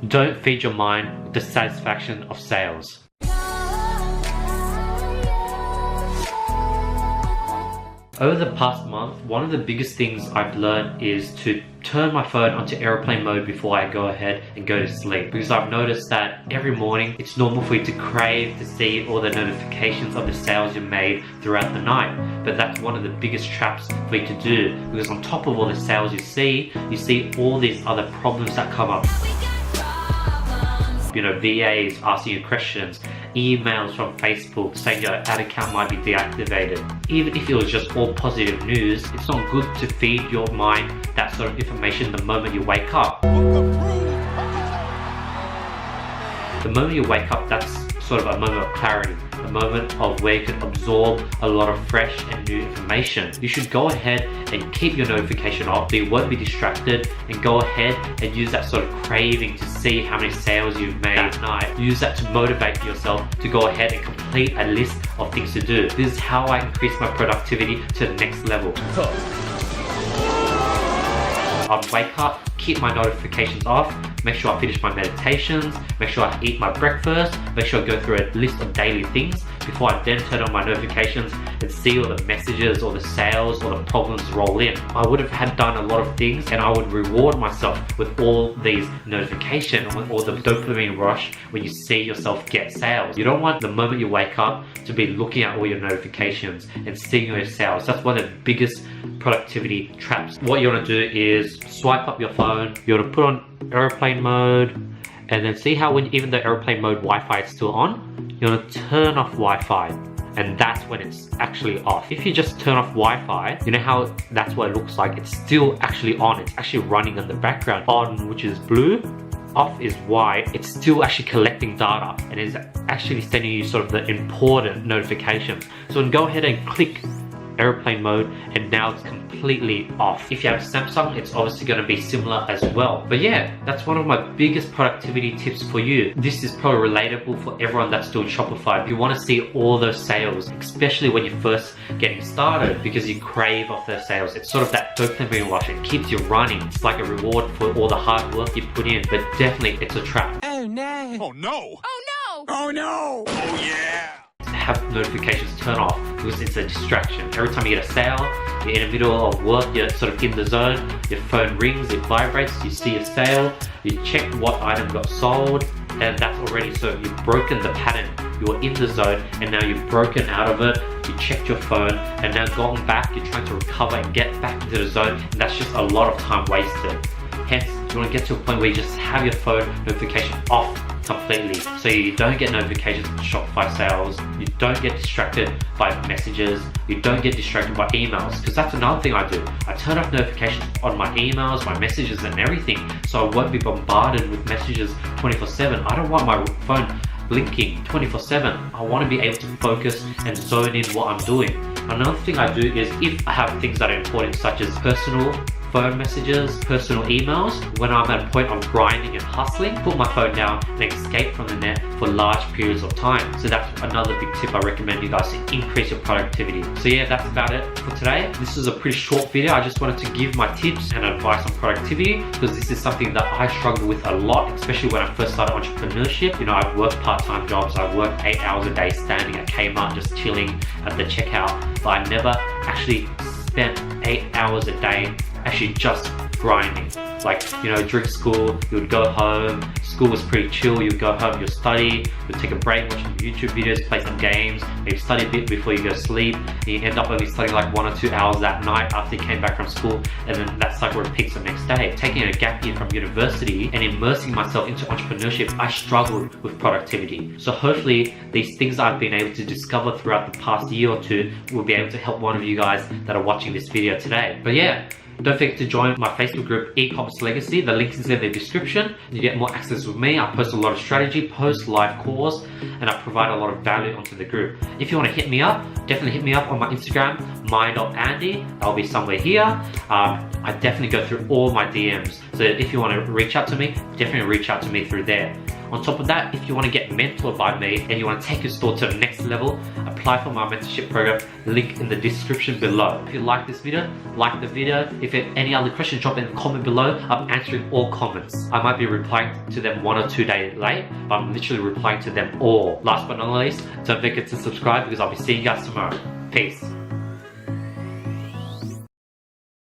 Don't feed your mind the satisfaction of sales. Over the past month, one of the biggest things I've learned is to turn my phone onto airplane mode before I go ahead and go to sleep. Because I've noticed that every morning, it's normal for you to crave to see all the notifications of the sales you made throughout the night. But that's one of the biggest traps for you to do. Because on top of all the sales you see all these other problems that come up. You know, VAs asking you questions, emails from Facebook saying your ad account might be deactivated. Even if it was just all positive news, it's not good to feed your mind that sort of information the moment you wake up. The moment you wake up, that's sort of a moment of clarity, a moment of where you can absorb a lot of fresh and new information. You should go ahead and keep your notification off so you won't be distracted, and go ahead and use that sort of craving to see how many sales you've made at night. Use that to motivate yourself to go ahead and complete a list of things to do. This is how I increase my productivity to the next level. I'll wake up, keep my notifications off, make sure I finish my meditations, make sure I eat my breakfast, make sure I go through a list of daily things before I then turn on my notifications and see all the messages or the sales or the problems roll in. I would have done a lot of things, and I would reward myself with all these notifications or the dopamine rush when you see yourself get sales. You don't want the moment you wake up to be looking at all your notifications and seeing your sales. That's one of the biggest productivity traps. What you want to do is swipe up your phone, you want to put on airplane mode, and then see how when even the airplane mode Wi-Fi is still on, you want to turn off Wi-Fi, and that's when it's actually off. If you just turn off Wi-Fi, you know how that's what it looks like. It's still actually on, it's actually running in the background. On, which is blue, off is white. It's still actually collecting data and is actually sending you sort of the important notifications. So then go ahead and click airplane mode, and now it's completely off. If you have Samsung, it's obviously going to be similar as well. But yeah, that's one of my biggest productivity tips for you. This is probably relatable for everyone that's doing Shopify. If you want to see all those sales, especially when you're first getting started, because you crave off those sales, it's sort of that dopamine rush. It keeps you running. It's like a reward for all the hard work you put in, but definitely it's a trap. Oh no! Oh no! Oh no! Oh no! Oh yeah! Have notifications turn off because it's a distraction. Every time you get a sale, you're in the middle of work, you're sort of in the zone, your phone rings, it vibrates, you see a sale, you check what item got sold, and that's already, so you've broken the pattern. You're in the zone and now you've broken out of it, you checked your phone, and now going back, you're trying to recover and get back into the zone, and that's just a lot of time wasted. Hence, you want to get to a point where you just have your phone notification off completely, so you don't get notifications from Shopify sales, you don't get distracted by messages, you don't get distracted by emails, because that's another thing I do. I turn off notifications on my emails, my messages and everything, so I won't be bombarded with messages 24/7. I don't want my phone blinking 24/7. I want to be able to focus and zone in what I'm doing. Another thing I do is, if I have things that are important, such as personal phone messages, personal emails, when I'm at a point of grinding and hustling, put my phone down and escape from the net for large periods of time. So that's another big tip I recommend you guys to increase your productivity. So yeah, that's about it for today. This is a pretty short video. I just wanted to give my tips and advice on productivity, because this is something that I struggle with a lot, especially when I first started entrepreneurship. You know, I've worked part-time jobs. I've worked 8 hours a day standing at Kmart just chilling at the checkout, but I never actually spent 8 hours a day actually just grinding. Like, you know, during school, you would go home, school was pretty chill, you'd go home, you'd study, you'd take a break, watch some YouTube videos, play some games, maybe study a bit before you go to sleep, and you end up only studying like 1 or 2 hours that night after you came back from school, and then that cycle repeats the next day. Taking a gap year from university and immersing myself into entrepreneurship, I struggled with productivity. So hopefully these things I've been able to discover throughout the past year or two will be able to help one of you guys that are watching this video today. But yeah, don't forget to join my Facebook group, E-commerce Legacy. The link is in the description. You get more access with me. I post a lot of strategy, post live calls, and I provide a lot of value onto the group. If you want to hit me up, definitely hit me up on my Instagram, my.andy. I'll be somewhere here. I definitely go through all my DMs. So if you want to reach out to me, definitely reach out to me through there. On top of that, if you want to get mentored by me and you want to take your store to the next level, apply for my mentorship program, link in the description below. If you like this video, like the video. If you have any other questions, drop it in the comment below. I'm answering all comments. I might be replying to them 1 or 2 days late, but I'm literally replying to them all. Last but not least, don't forget to subscribe because I'll be seeing you guys tomorrow. Peace.